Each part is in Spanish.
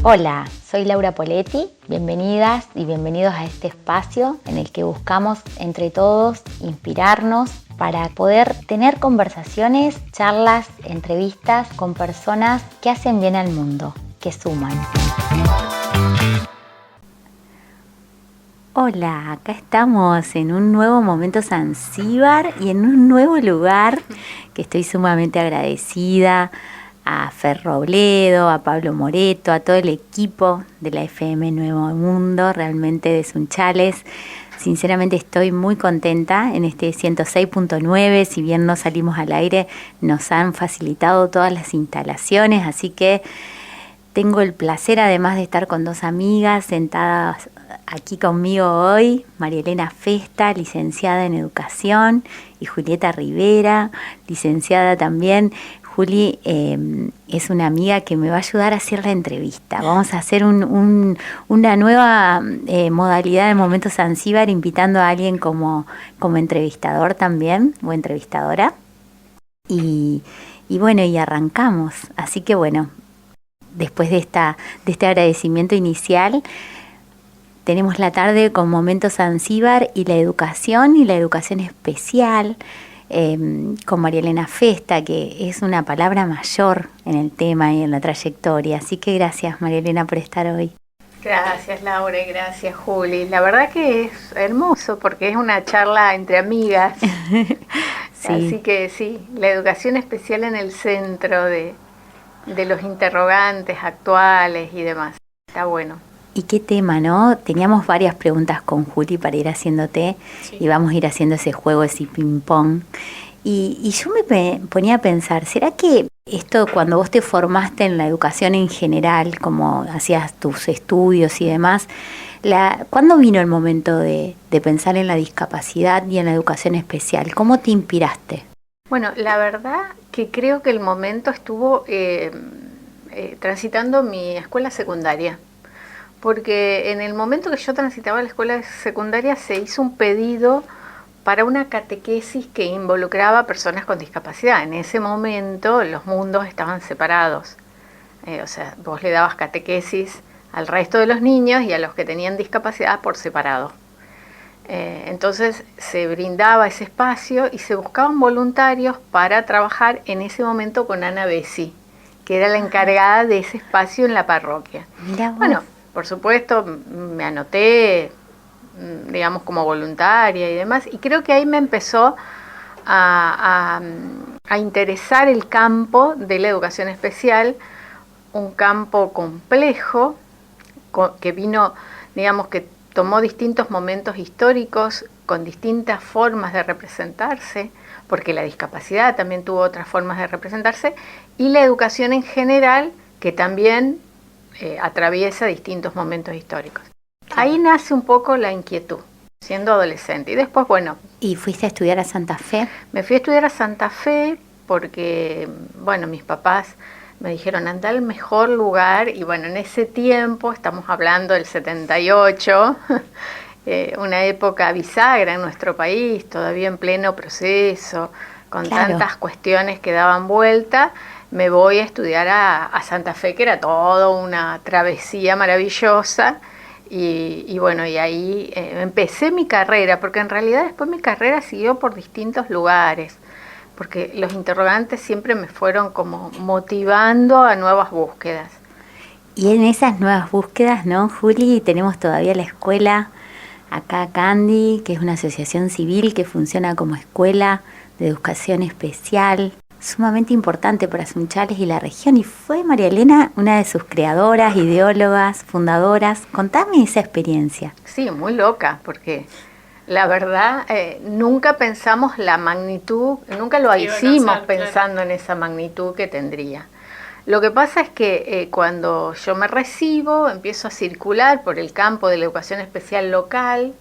Hola, soy Laura Poletti, bienvenidas y bienvenidos a este espacio en el que buscamos entre todos inspirarnos para poder tener conversaciones, charlas, entrevistas con personas que hacen bien al mundo, que suman. Hola, acá estamos en un nuevo Momento Zanzíbar y en un nuevo lugar que estoy sumamente agradecida a Fer Robledo, a Pablo Moreto, a todo el equipo de la FM Nuevo Mundo, realmente de Sunchales. Sinceramente estoy muy contenta en este 106.9, si bien no salimos al aire, nos han facilitado todas las instalaciones, así que tengo el placer, además de estar con dos amigas sentadas aquí conmigo hoy, María Elena Festa, licenciada en Educación, y Julieta Rivera, licenciada también. Juli es una amiga que me va a ayudar a hacer la entrevista. Vamos a hacer una nueva modalidad de Momento Zanzíbar, invitando a alguien como entrevistador también, o entrevistadora. Y bueno, y arrancamos. Así que bueno, después de este agradecimiento inicial, tenemos la tarde con Momento Zanzíbar y la educación especial, con María Elena Festa, que es una palabra mayor en el tema y en la trayectoria. Así que gracias, María Elena, por estar hoy. Gracias, Laura, y gracias, Juli. La verdad que es hermoso porque es una charla entre amigas. Sí. Así que sí, la educación especial en el centro de los interrogantes actuales y demás. Está bueno. ¿Y qué tema, no? Teníamos varias preguntas con Juli para ir haciéndote, sí, y vamos a ir haciendo ese juego, ese ping-pong. Y yo me ponía a pensar, ¿será que esto, cuando vos te formaste en la educación en general, como hacías tus estudios y demás, ¿cuándo vino el momento de pensar en la discapacidad y en la educación especial? ¿Cómo te inspiraste? Bueno, la verdad que creo que el momento estuvo transitando mi escuela secundaria. Porque en el momento que yo transitaba la escuela secundaria se hizo un pedido para una catequesis que involucraba a personas con discapacidad. En ese momento los mundos estaban separados. O sea, vos le dabas catequesis al resto de los niños y a los que tenían discapacidad por separado. Entonces se brindaba ese espacio y se buscaban voluntarios para trabajar en ese momento con Ana Bessi, que era la encargada de ese espacio en la parroquia. Mirá vos. Bueno, por supuesto, me anoté, digamos, como voluntaria y demás, y creo que ahí me empezó a interesar el campo de la educación especial, un campo complejo que vino, digamos, que tomó distintos momentos históricos con distintas formas de representarse, porque la discapacidad también tuvo otras formas de representarse, y la educación en general, que también atraviesa distintos momentos históricos. Ahí nace un poco la inquietud, siendo adolescente. Y después, bueno... ¿Y fuiste a estudiar a Santa Fe? Me fui a estudiar a Santa Fe porque, bueno, mis papás me dijeron, anda al mejor lugar. Y bueno, en ese tiempo, estamos hablando del 78, una época bisagra en nuestro país, todavía en pleno proceso, con tantas cuestiones que daban vuelta. Me voy a estudiar a Santa Fe, que era toda una travesía maravillosa, y bueno, y ahí empecé mi carrera, porque en realidad después mi carrera siguió por distintos lugares, porque los interrogantes siempre me fueron como motivando a nuevas búsquedas. Y en esas nuevas búsquedas, ¿no, Juli? Tenemos todavía la escuela, acá Candy, que es una asociación civil que funciona como escuela de educación especial, sumamente importante para Sunchales y la región, y fue María Elena una de sus creadoras, ideólogas, fundadoras. Contame esa experiencia. Sí, muy loca, porque la verdad nunca pensamos la magnitud, nunca lo hicimos pensando en esa magnitud que tendría. Lo que pasa es que cuando yo me recibo, empiezo a circular por el campo de la educación especial local,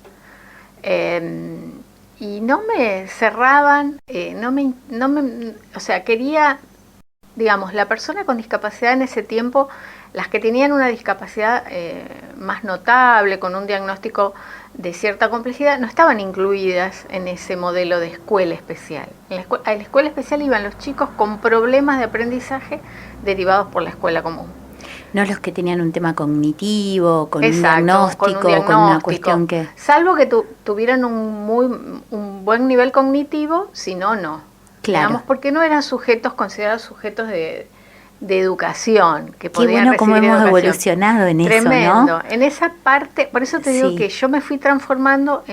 y no me cerraban, o sea, quería, digamos, la persona con discapacidad en ese tiempo, las que tenían una discapacidad más notable, con un diagnóstico de cierta complejidad, no estaban incluidas en ese modelo de escuela especial. A la escuela especial iban los chicos con problemas de aprendizaje derivados por la escuela común. No los que tenían un tema cognitivo, con un Exacto, diagnóstico, con una cuestión que... Salvo que tuvieran un buen nivel cognitivo, si no, no. Claro. Digamos, porque no eran considerados sujetos de educación, que Qué podían bueno cómo recibir hemos educación. evolucionado en Tremendo. eso, ¿no? En esa parte, por eso te digo que yo me fui transformando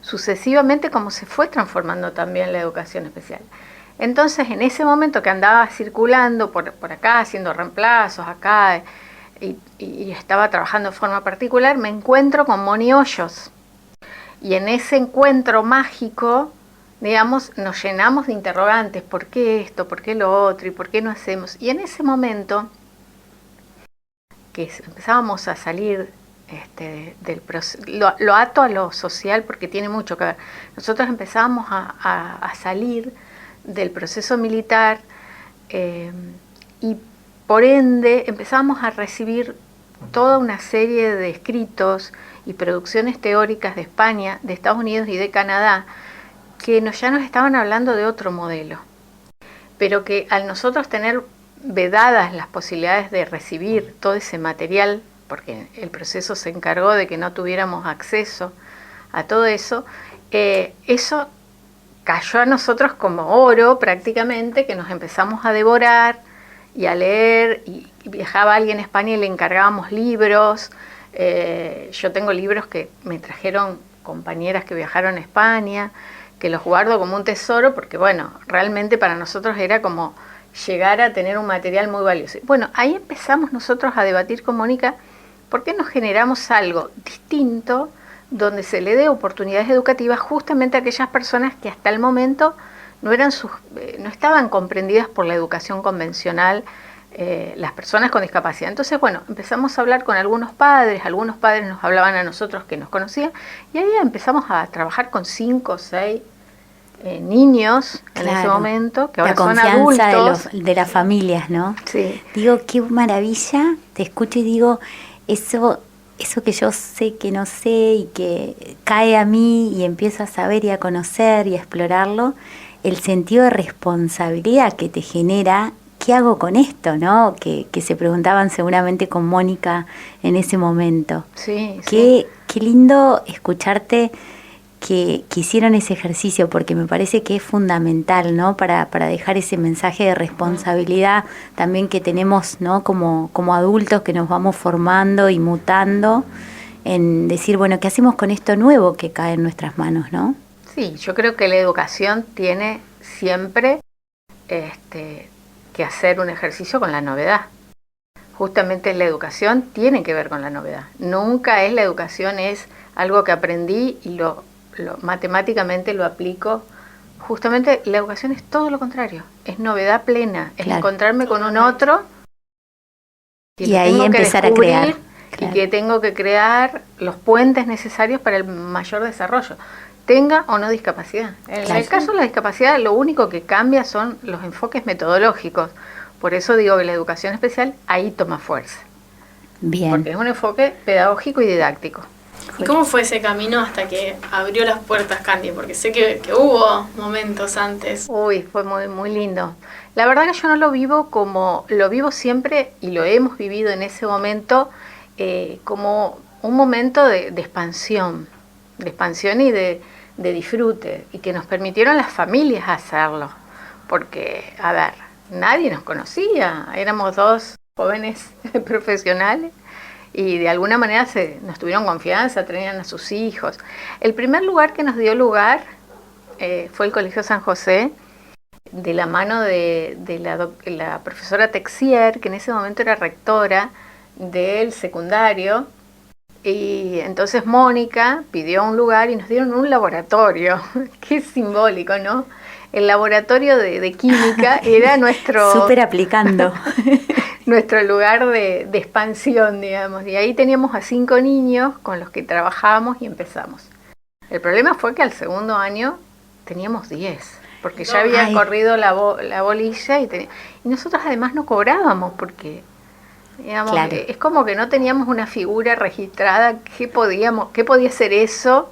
sucesivamente como se fue transformando también la educación especial. Entonces, en ese momento que andaba circulando por acá, haciendo reemplazos acá, y estaba trabajando de forma particular, me encuentro con Moni Hoyos. Y en ese encuentro mágico, digamos, nos llenamos de interrogantes. ¿Por qué esto? ¿Por qué lo otro? ¿Y por qué no hacemos? Y en ese momento, que empezábamos a salir del proceso, lo ato a lo social porque tiene mucho que ver. Nosotros empezábamos a salir del proceso militar y por ende empezábamos a recibir toda una serie de escritos y producciones teóricas de España, de Estados Unidos y de Canadá que ya nos estaban hablando de otro modelo, pero que al nosotros tener vedadas las posibilidades de recibir todo ese material, porque el proceso se encargó de que no tuviéramos acceso a todo eso, eso cayó a nosotros como oro prácticamente, que nos empezamos a devorar y a leer, y viajaba alguien a España y le encargábamos libros. Yo tengo libros que me trajeron compañeras que viajaron a España, que los guardo como un tesoro, porque bueno, realmente para nosotros era como llegar a tener un material muy valioso. Bueno, ahí empezamos nosotros a debatir con Mónica, ¿por qué no generamos algo distinto donde se le dé oportunidades educativas justamente a aquellas personas que hasta el momento no estaban comprendidas por la educación convencional, las personas con discapacidad? Entonces, bueno, empezamos a hablar con algunos padres nos hablaban a nosotros que nos conocían, y ahí empezamos a trabajar con 5 o 6 niños en ese momento, que ahora son adultos. La confianza de las familias, ¿no? Sí. Digo, qué maravilla, te escucho y digo, eso que yo sé que no sé y que cae a mí y empiezo a saber y a conocer y a explorarlo, el sentido de responsabilidad que te genera, ¿qué hago con esto, no? Que se preguntaban seguramente con Mónica en ese momento. Sí, qué lindo escucharte que hicieron ese ejercicio, porque me parece que es fundamental, ¿no? Para dejar ese mensaje de responsabilidad también que tenemos, ¿no? Como adultos que nos vamos formando y mutando, en decir, bueno, ¿qué hacemos con esto nuevo que cae en nuestras manos, no? Sí, yo creo que la educación tiene siempre que hacer un ejercicio con la novedad. Justamente la educación tiene que ver con la novedad. Nunca la educación es algo que aprendí y matemáticamente lo aplico. Justamente la educación es todo lo contrario, es novedad plena, es encontrarme con un otro y ahí empezar a crear. Y que tengo que crear los puentes necesarios para el mayor desarrollo, tenga o no discapacidad. En el caso de la discapacidad, lo único que cambia son los enfoques metodológicos. Por eso digo que la educación especial ahí toma fuerza. Bien. Porque es un enfoque pedagógico y didáctico. ¿Y cómo fue ese camino hasta que abrió las puertas Candy? Porque sé que hubo momentos antes. Uy, fue muy, muy lindo. La verdad que yo no lo vivo como lo vivo siempre, y lo hemos vivido en ese momento, como un momento de expansión y de disfrute, y que nos permitieron las familias hacerlo. Porque, a ver, nadie nos conocía, éramos 2 jóvenes profesionales, y de alguna manera nos tuvieron confianza, tenían a sus hijos. El primer lugar que nos dio lugar fue el Colegio San José, de la mano de la profesora Texier, que en ese momento era rectora del secundario, y entonces Mónica pidió un lugar y nos dieron un laboratorio. Qué simbólico, ¿no? El laboratorio de química era nuestro... Súper aplicando. Nuestro lugar de expansión, digamos. Y ahí teníamos a 5 niños con los que trabajábamos y empezamos. El problema fue que al segundo año teníamos 10, porque ya había corrido la bolilla y nosotros además no cobrábamos, porque digamos, es como que no teníamos una figura registrada. ¿Qué podía ser eso?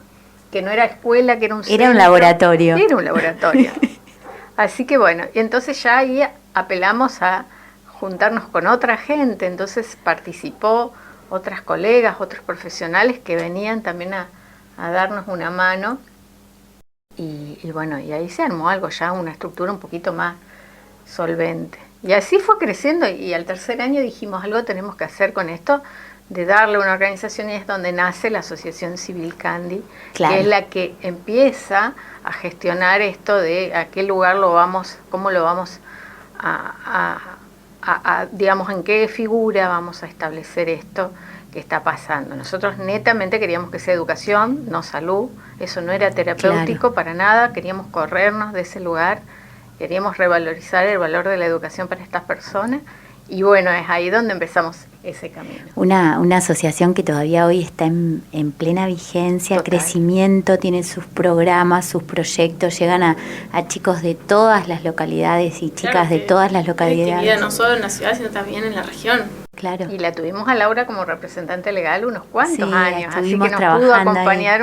Que no era escuela, que era un centro. Era un laboratorio. Era un laboratorio. Así que bueno, y entonces ya ahí apelamos a juntarnos con otra gente, entonces participó otras colegas, otros profesionales que venían también a darnos una mano y bueno, y ahí se armó algo ya, una estructura un poquito más solvente. Y así fue creciendo y al tercer año dijimos algo tenemos que hacer con esto, de darle una organización y es donde nace la Asociación Civil Candy, claro, que es la que empieza a gestionar esto de a qué lugar lo vamos, cómo lo vamos digamos, en qué figura vamos a establecer esto que está pasando. Nosotros netamente queríamos que sea educación, no salud, eso no era terapéutico claro. Para nada, queríamos corrernos de ese lugar, queríamos revalorizar el valor de la educación para estas personas y bueno, es ahí donde empezamos ese camino. Una asociación que todavía hoy está en plena vigencia, total. Crecimiento, tiene sus programas, sus proyectos, llegan a chicos de todas las localidades y chicas claro, de todas las localidades. No solo en la ciudad, sino también en la región. Claro. Y la tuvimos a Laura como representante legal unos cuantos sí, años, así que nos pudo acompañar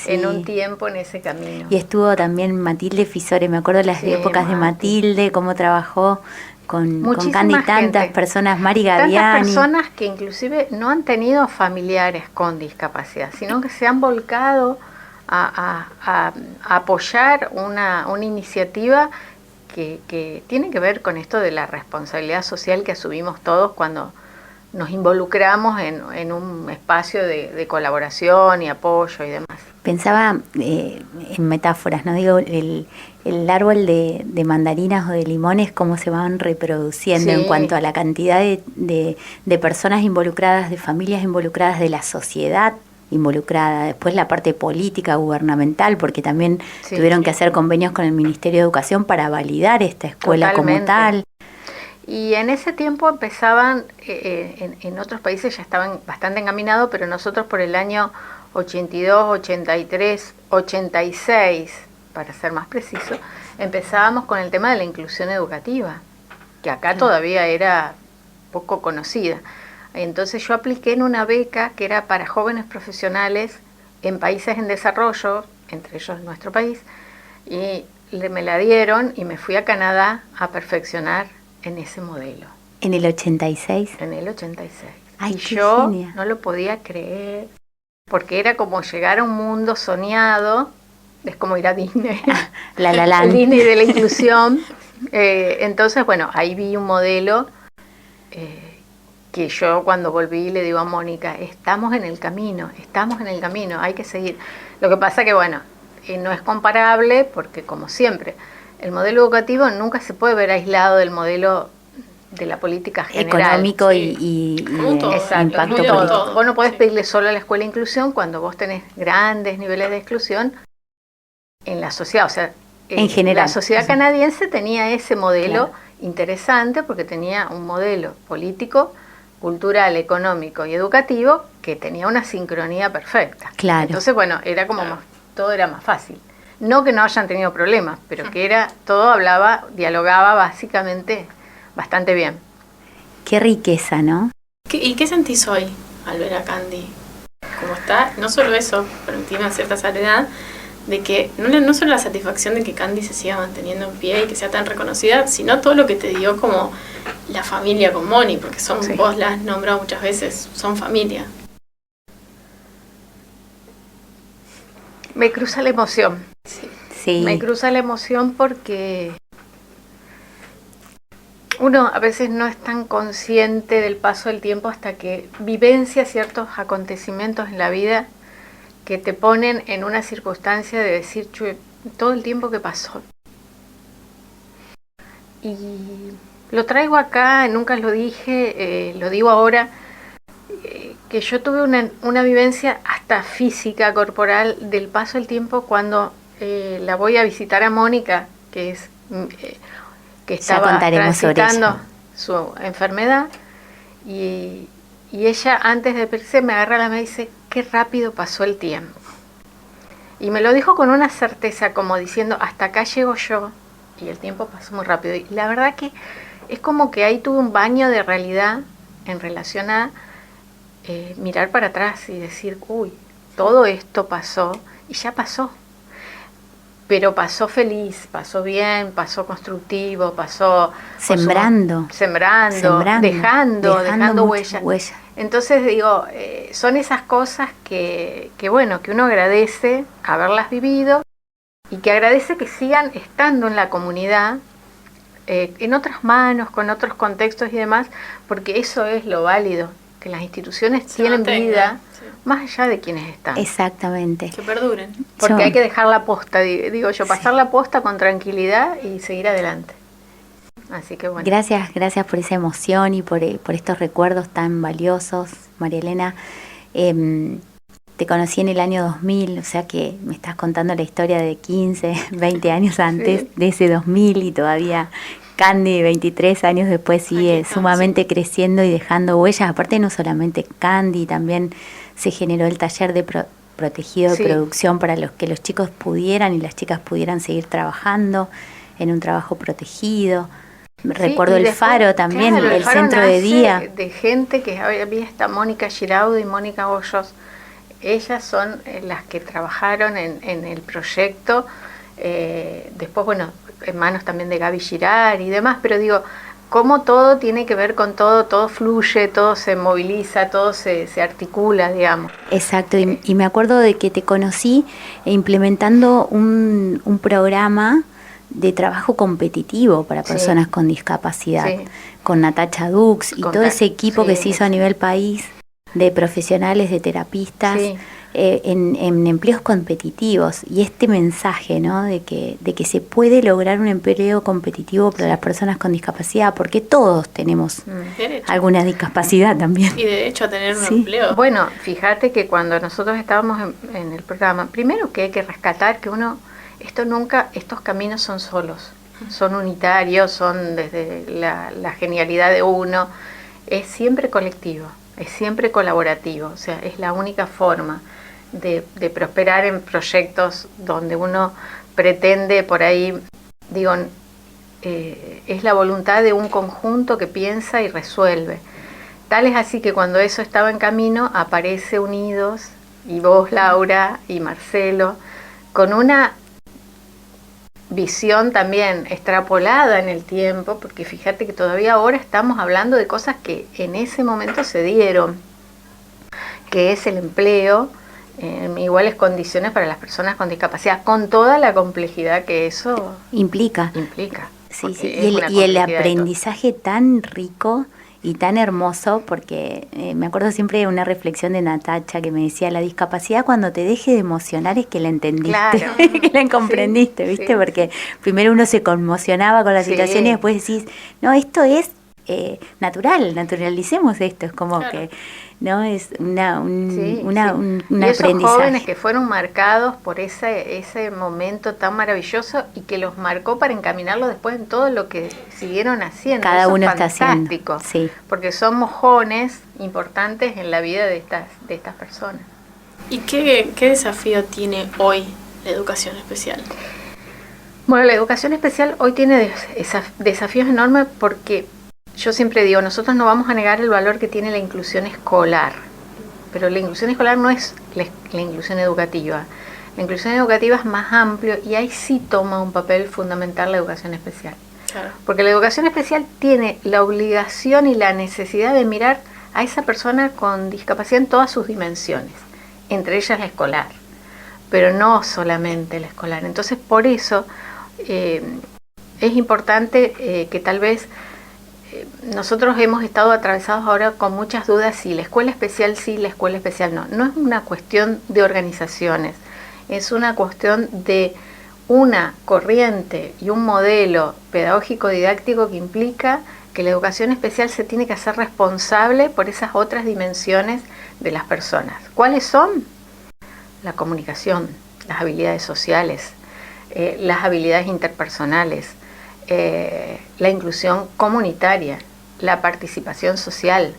en un tiempo en ese camino. Y estuvo también Matilde Fisore, me acuerdo las épocas de Matilde, cómo trabajó con Candy, tantas personas, Mari Gaviani. Tantas personas que inclusive no han tenido familiares con discapacidad, sino que se han volcado a apoyar una iniciativa que tiene que ver con esto de la responsabilidad social que asumimos todos cuando nos involucramos en un espacio de colaboración y apoyo y demás. Pensaba en metáforas, ¿no? Digo, el árbol de mandarinas o de limones, cómo se van reproduciendo en cuanto a la cantidad de personas involucradas, de familias involucradas, de la sociedad involucrada, después la parte política, gubernamental, porque también tuvieron que hacer convenios con el Ministerio de Educación para validar esta escuela como tal. Y en ese tiempo empezaban, en otros países ya estaban bastante encaminados, pero nosotros por el año 82, 83, 86, para ser más preciso, empezábamos con el tema de la inclusión educativa, que acá todavía era poco conocida. Entonces yo apliqué en una beca que era para jóvenes profesionales en países en desarrollo, entre ellos nuestro país, y me la dieron y me fui a Canadá a perfeccionar en ese modelo. ¿En el 86? En el 86. Ay, y yo no lo podía creer, porque era como llegar a un mundo soñado, es como ir a Disney, el Disney de la inclusión. Entonces, bueno, ahí vi un modelo que yo cuando volví le digo a Mónica, estamos en el camino, hay que seguir. Lo que pasa que, bueno, no es comparable porque, como siempre, el modelo educativo nunca se puede ver aislado del modelo de la política general. Económico y impacto político. Vos no podés pedirle solo a la escuela inclusión cuando vos tenés grandes niveles de exclusión en la sociedad. O sea, en general. La sociedad canadiense tenía ese modelo interesante porque tenía un modelo político, cultural, económico y educativo que tenía una sincronía perfecta. Claro. Entonces, bueno, era como todo era más fácil. No que no hayan tenido problemas, pero que todo dialogaba básicamente bastante bien. Qué riqueza, ¿no? ¿Y qué sentís hoy al ver a Candy? ¿Cómo está? No solo eso, pero tiene una cierta soledad, de que no solo la satisfacción de que Candy se siga manteniendo en pie y que sea tan reconocida, sino todo lo que te dio como la familia con Moni, porque vos la has nombrado muchas veces, son familia. Me cruza la emoción. Sí. Me cruza la emoción porque uno a veces no es tan consciente del paso del tiempo hasta que vivencia ciertos acontecimientos en la vida que te ponen en una circunstancia de decir, todo el tiempo que pasó. Y lo traigo acá, nunca lo dije, lo digo ahora, que yo tuve una vivencia hasta física, corporal, del paso del tiempo cuando la voy a visitar a Mónica, que estaba transitando su enfermedad, y ella antes de irse me agarra la mano y dice, qué rápido pasó el tiempo. Y me lo dijo con una certeza, como diciendo, hasta acá llego yo, y el tiempo pasó muy rápido. Y la verdad que es como que ahí tuve un baño de realidad en relación a mirar para atrás y decir, uy, todo esto pasó y ya pasó. pero pasó feliz, pasó bien, pasó constructivo, pasó sembrando, dejando huella. Entonces digo, son esas cosas que bueno, que uno agradece haberlas vivido y que agradece que sigan estando en la comunidad, en otras manos, con otros contextos y demás, porque eso es lo válido, que las instituciones tienen vida, más allá de quienes están. Exactamente. Que perduren. Porque hay que dejar la posta, digo yo, pasar la posta con tranquilidad y seguir adelante. Así que bueno. Gracias por esa emoción y por estos recuerdos tan valiosos, María Elena. Te conocí en el año 2000, o sea que me estás contando la historia de 15, 20 años antes de ese 2000 y todavía Candy, 23 años después, sigue sumamente creciendo y dejando huellas. Aparte, no solamente Candy, también se generó el taller de protegido de producción para que los chicos pudieran y las chicas pudieran seguir trabajando en un trabajo protegido. Recuerdo el después, Faro también, claro, el centro de día. De gente que había esta Mónica Giraudo y Mónica Hoyos. Ellas son las que trabajaron en el proyecto. Después, bueno, en manos también de Gaby Girard y demás, pero digo, cómo todo tiene que ver con todo fluye, todo se moviliza, todo se articula, digamos. Exacto, y me acuerdo de que te conocí implementando un programa de trabajo competitivo para personas con discapacidad, con Natacha Dux y todo ese equipo que se hizo a nivel país de profesionales, de terapistas, en empleos competitivos. Y este mensaje, ¿no?, de que se puede lograr un empleo competitivo para las personas con discapacidad, porque todos tenemos alguna discapacidad también. Y derecho a tener un empleo. Bueno, fíjate que cuando nosotros estábamos en el programa, primero que hay que rescatar que estos caminos son solos, son unitarios, son desde la genialidad de uno, es siempre colectivo, es siempre colaborativo, o sea, es la única forma de prosperar en proyectos donde uno pretende por ahí, digo, es la voluntad de un conjunto que piensa y resuelve. Tal es así que cuando eso estaba en camino, aparece Unidos, y vos, Laura, y Marcelo, con una visión también extrapolada en el tiempo, porque fíjate que todavía ahora estamos hablando de cosas que en ese momento se dieron, que es el empleo en iguales condiciones para las personas con discapacidad, con toda la complejidad que eso implica. Sí, y el aprendizaje tan rico y tan hermoso, porque me acuerdo siempre de una reflexión de Natacha que me decía, la discapacidad cuando te deje de emocionar es que la entendiste, claro. Que la comprendiste, ¿viste? Porque primero uno se conmocionaba con la situación y después decís, no, esto es natural, naturalicemos esto, es como que no es un y esos aprendizaje. Jóvenes que fueron marcados por ese momento tan maravilloso y que los marcó para encaminarlo después en todo lo que siguieron haciendo. Cada eso uno es está fantástico, haciendo, porque son mojones importantes en la vida de estas personas. ¿Y qué desafío tiene hoy la educación especial? Bueno, la educación especial hoy tiene desafíos enormes porque yo siempre digo, nosotros no vamos a negar el valor que tiene la inclusión escolar, pero la inclusión escolar no es la inclusión educativa. La inclusión educativa es más amplio y ahí sí toma un papel fundamental la educación especial. Claro. Porque la educación especial tiene la obligación y la necesidad de mirar a esa persona con discapacidad en todas sus dimensiones, entre ellas la escolar, pero no solamente la escolar. Entonces, por eso es importante que tal vez nosotros hemos estado atravesados ahora con muchas dudas si la escuela especial sí, la escuela especial no. No es una cuestión de organizaciones, es una cuestión de una corriente y un modelo pedagógico didáctico que implica que la educación especial se tiene que hacer responsable por esas otras dimensiones de las personas. ¿Cuáles son? La comunicación, las habilidades sociales, las habilidades interpersonales, la inclusión comunitaria, la participación social.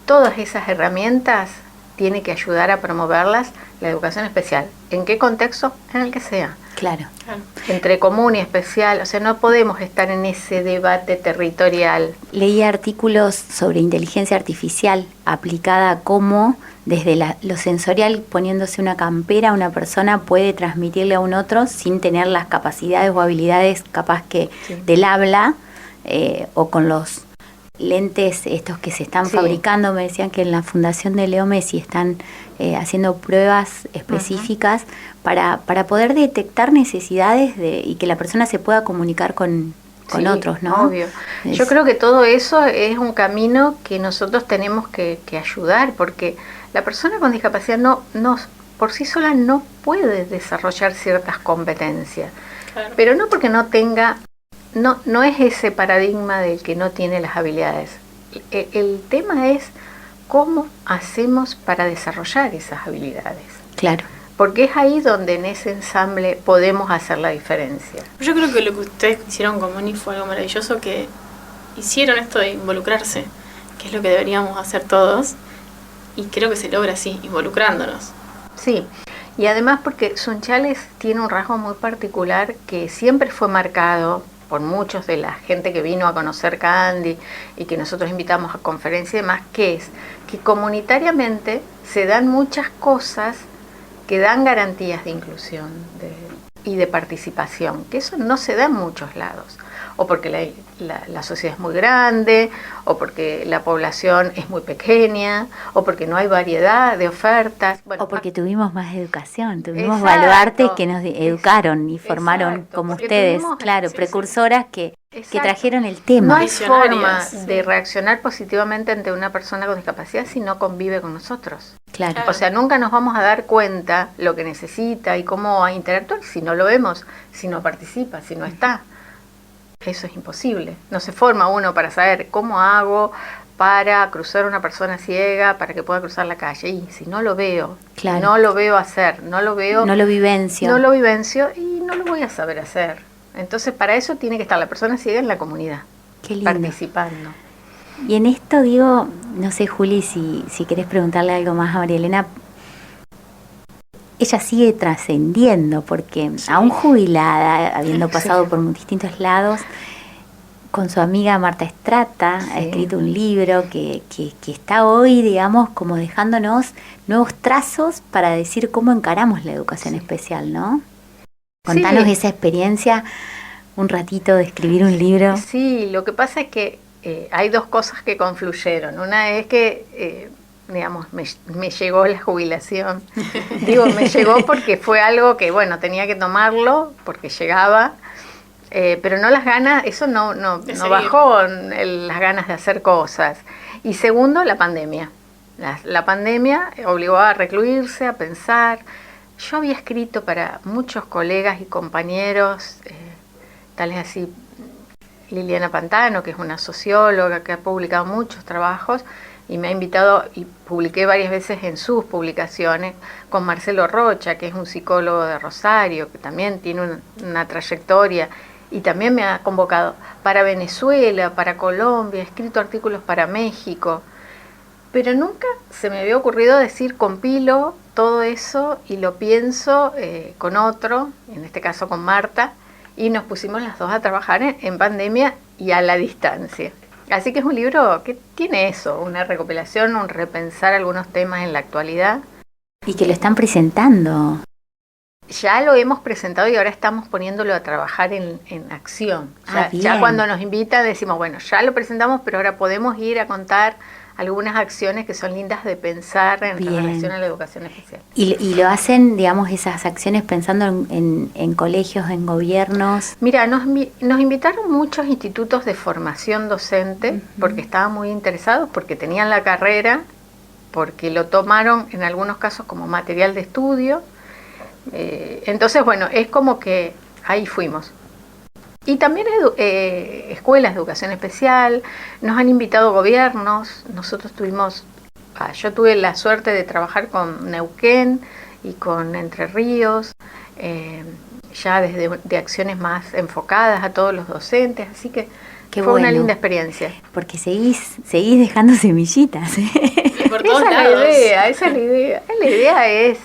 Todas esas herramientas tiene que ayudar a promoverlas la educación especial. ¿En qué contexto? En el que sea. Claro. Entre común y especial, o sea, no podemos estar en ese debate territorial. Leí artículos sobre inteligencia artificial aplicada a cómo desde lo sensorial, poniéndose una campera, una persona puede transmitirle a un otro sin tener las capacidades o habilidades capaz que del habla, o con los lentes estos que se están fabricando. Me decían que en la Fundación de Leo Messi están haciendo pruebas específicas para poder detectar necesidades y que la persona se pueda comunicar con otros, ¿no? Obvio. Yo creo que todo eso es un camino que nosotros tenemos que ayudar, porque la persona con discapacidad no por sí sola no puede desarrollar ciertas competencias. Claro. Pero no porque no tenga, no es ese paradigma del que no tiene las habilidades. El tema es cómo hacemos para desarrollar esas habilidades. Claro. Porque es ahí donde en ese ensamble podemos hacer la diferencia. Yo creo que lo que ustedes hicieron con Moni fue algo maravilloso, que hicieron esto de involucrarse, que es lo que deberíamos hacer todos, y creo que se logra así, involucrándonos. Sí, y además porque Sunchales tiene un rasgo muy particular que siempre fue marcado por muchos de la gente que vino a conocer Candy y que nosotros invitamos a conferencias y demás, que es que comunitariamente se dan muchas cosas que dan garantías de inclusión y de participación, que eso no se da en muchos lados, o porque la sociedad es muy grande, o porque la población es muy pequeña, o porque no hay variedad de ofertas. Bueno, o porque tuvimos más educación, tuvimos baluartes que nos educaron y formaron como ustedes, claro, precursoras que trajeron el tema. No hay forma de reaccionar positivamente ante una persona con discapacidad si no convive con nosotros. Claro. O sea, nunca nos vamos a dar cuenta lo que necesita y cómo interactuar si no lo vemos, si no participa, si no está. Eso es imposible. No se forma uno para saber cómo hago para cruzar una persona ciega para que pueda cruzar la calle. Y si no lo veo, claro, no lo veo hacer, no lo vivencio y no lo voy a saber hacer. Entonces, para eso tiene que estar la persona ciega en la comunidad. Qué lindo. Participando. Y en esto digo, no sé, Juli, si querés preguntarle algo más a María Elena. Ella sigue trascendiendo, porque aún jubilada, habiendo pasado por distintos lados, con su amiga Marta Estrata, ha escrito un libro que está hoy, digamos, como dejándonos nuevos trazos para decir cómo encaramos la educación especial, ¿no? Contanos esa experiencia, un ratito de escribir un libro. Sí, lo que pasa es que hay dos cosas que confluyeron. Una es que, digamos, me llegó la jubilación. Digo, me llegó porque fue algo que, bueno, tenía que tomarlo, porque llegaba, pero no las ganas, eso no bajó las ganas de hacer cosas. Y segundo, la pandemia. La pandemia obligó a recluirse, a pensar. Yo había escrito para muchos colegas y compañeros, tales así Liliana Pantano, que es una socióloga que ha publicado muchos trabajos y me ha invitado, y publiqué varias veces en sus publicaciones, con Marcelo Rocha, que es un psicólogo de Rosario, que también tiene una trayectoria, y también me ha convocado para Venezuela, para Colombia, he escrito artículos para México, pero nunca se me había ocurrido decir compilo todo eso y lo pienso con otro, en este caso con Marta, y nos pusimos las dos a trabajar en pandemia y a la distancia. Así que es un libro que tiene eso, una recopilación, un repensar algunos temas en la actualidad. Y que lo están presentando. Ya lo hemos presentado y ahora estamos poniéndolo a trabajar en acción. Ya cuando nos invitan decimos, bueno, ya lo presentamos, pero ahora podemos ir a contar algunas acciones que son lindas de pensar en relación a la educación especial. ¿Y lo hacen, digamos, esas acciones pensando en colegios, en gobiernos? Mira, nos invitaron muchos institutos de formación docente, porque estaban muy interesados, porque tenían la carrera, porque lo tomaron en algunos casos como material de estudio. Entonces, bueno, es como que ahí fuimos. Y también escuelas de educación especial, nos han invitado gobiernos, nosotros yo tuve la suerte de trabajar con Neuquén y con Entre Ríos, ya desde de acciones más enfocadas a todos los docentes, así que fue una linda experiencia. Porque seguís dejando semillitas. Por todos esa lados. Es la idea. La idea es,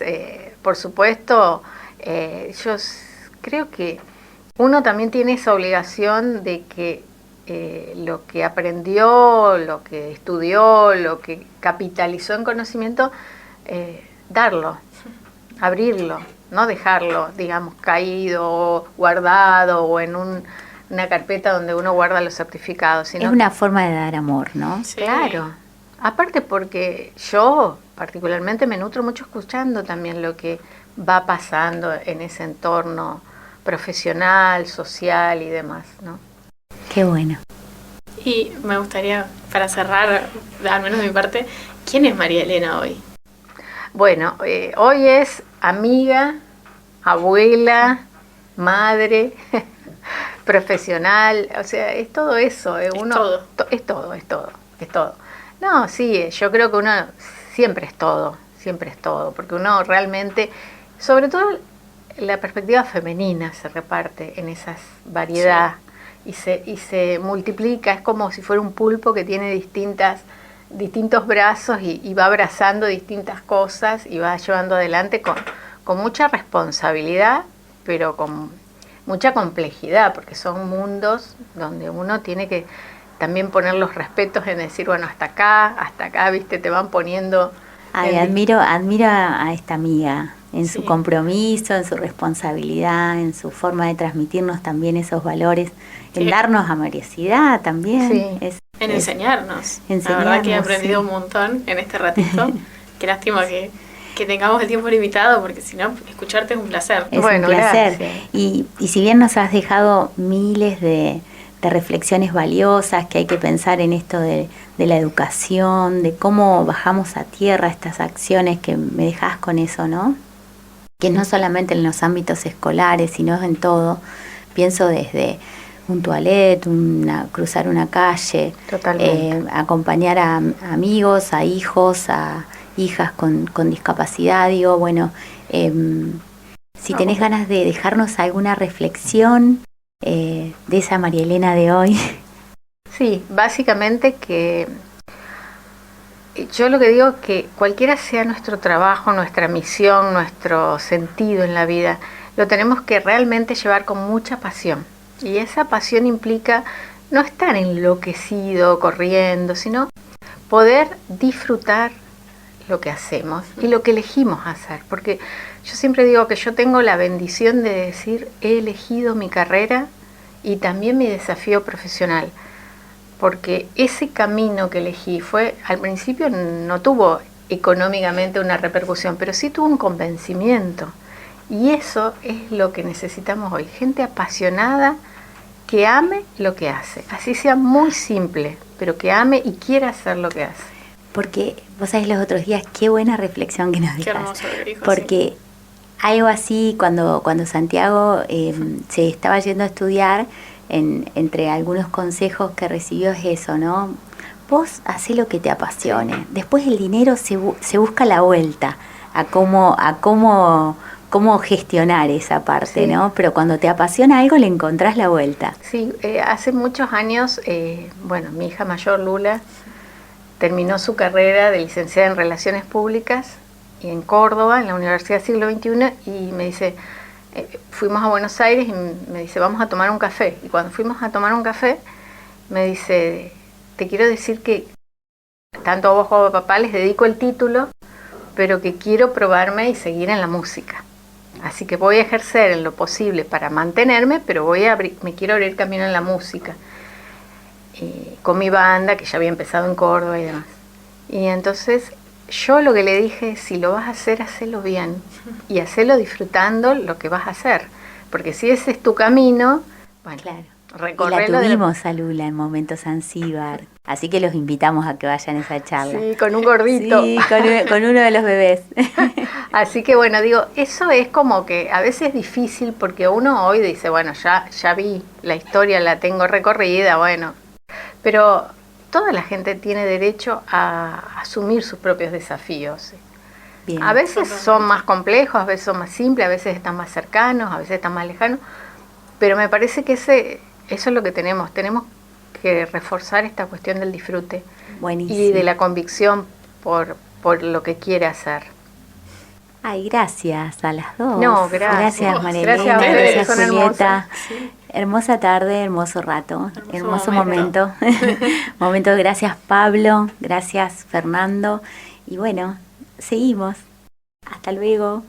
por supuesto, yo creo que uno también tiene esa obligación de que lo que aprendió, lo que estudió, lo que capitalizó en conocimiento, darlo, abrirlo, no dejarlo, digamos, caído, guardado o en una carpeta donde uno guarda los certificados. Sino es una forma de dar amor, ¿no? Sí. Claro. Aparte porque yo particularmente me nutro mucho escuchando también lo que va pasando en ese entorno profesional, social y demás, ¿no? Qué bueno. Y me gustaría, para cerrar, al menos de mi parte, ¿quién es María Elena hoy? Bueno, hoy es amiga, abuela, madre, profesional, o sea, es todo eso. Es todo. Es todo. No, sí, yo creo que uno siempre es todo, porque uno realmente, sobre todo la perspectiva femenina se reparte en esa variedad. Sí. Y se multiplica, es como si fuera un pulpo que tiene distintos brazos y va abrazando distintas cosas y va llevando adelante con mucha responsabilidad, pero con mucha complejidad, porque son mundos donde uno tiene que también poner los respetos en decir, bueno, hasta acá, viste, te van poniendo... Ay, admiro a esta amiga en Sí. su compromiso, en su responsabilidad, en su forma de transmitirnos también esos valores, en Sí. darnos amorosidad también. Sí. En enseñarnos. La verdad que he enseñarnos, aprendido sí. un montón en este ratito. Qué lástima que tengamos el tiempo limitado, porque si no, escucharte es un placer. Es Bueno, un placer. gracias. Y si bien nos has dejado miles de reflexiones valiosas, que hay que pensar en esto de la educación, de cómo bajamos a tierra estas acciones, que me dejas con eso, ¿no? Que no solamente en los ámbitos escolares, sino en todo. Pienso desde un toilet, cruzar una calle, Totalmente. acompañar a amigos, a hijos, a hijas con discapacidad. Digo, bueno, si tenés ganas de dejarnos alguna reflexión de esa María Elena de hoy. Sí, básicamente que yo lo que digo es que cualquiera sea nuestro trabajo, nuestra misión, nuestro sentido en la vida, lo tenemos que realmente llevar con mucha pasión. Y esa pasión implica no estar enloquecido, corriendo, sino poder disfrutar lo que hacemos y lo que elegimos hacer. Porque yo siempre digo que yo tengo la bendición de decir, he elegido mi carrera y también mi desafío profesional. Porque ese camino que elegí al principio no tuvo económicamente una repercusión, pero sí tuvo un convencimiento. Y eso es lo que necesitamos hoy, gente apasionada que ame lo que hace, así sea muy simple, pero que ame y quiera hacer lo que hace. Porque vos sabés, los otros días, qué buena reflexión que nos Qué dejas. hermoso lo que dijo, Porque sí. algo así, cuando Santiago se estaba yendo a estudiar, entre algunos consejos que recibió es eso, ¿no? Vos hacé lo que te apasione. Después el dinero se busca la vuelta a cómo gestionar esa parte, Sí. ¿no? Pero cuando te apasiona algo le encontrás la vuelta. Sí, hace muchos años, mi hija mayor Lula terminó su carrera de licenciada en Relaciones Públicas en Córdoba, en la Universidad Siglo XXI, y me dice, fuimos a Buenos Aires y me dice, vamos a tomar un café. Y cuando fuimos a tomar un café, me dice, te quiero decir que tanto a vos como a papá les dedico el título, pero que quiero probarme y seguir en la música. Así que voy a ejercer en lo posible para mantenerme, pero me quiero abrir camino en la música. Con mi banda, que ya había empezado en Córdoba y demás. Y entonces yo lo que le dije, si lo vas a hacer, hacelo bien. Y hacelo disfrutando lo que vas a hacer. Porque si ese es tu camino, bueno, Claro. Y la recorrerlo tuvimos a Lula en Momento Zanzíbar. Así que los invitamos a que vayan a esa charla. Sí, con un gordito. Sí, con uno de los bebés. Así que bueno, digo, eso es como que a veces es difícil porque uno hoy dice, bueno, ya vi la historia, la tengo recorrida, bueno. Pero toda la gente tiene derecho a asumir sus propios desafíos. Bien. A veces son más complejos, a veces son más simples, a veces están más cercanos, a veces están más lejanos. Pero me parece que eso es lo que tenemos que reforzar esta cuestión del disfrute. Buenísimo. Y de la convicción por lo que quiere hacer. Ay, gracias a las dos. No, gracias. Gracias, María Gracias Elena, a ustedes, gracias, son Julieta. hermosas. Sí. Hermosa tarde, hermoso rato, hermoso momento. momento. Gracias, Pablo, gracias, Fernando. Y bueno, seguimos. Hasta luego.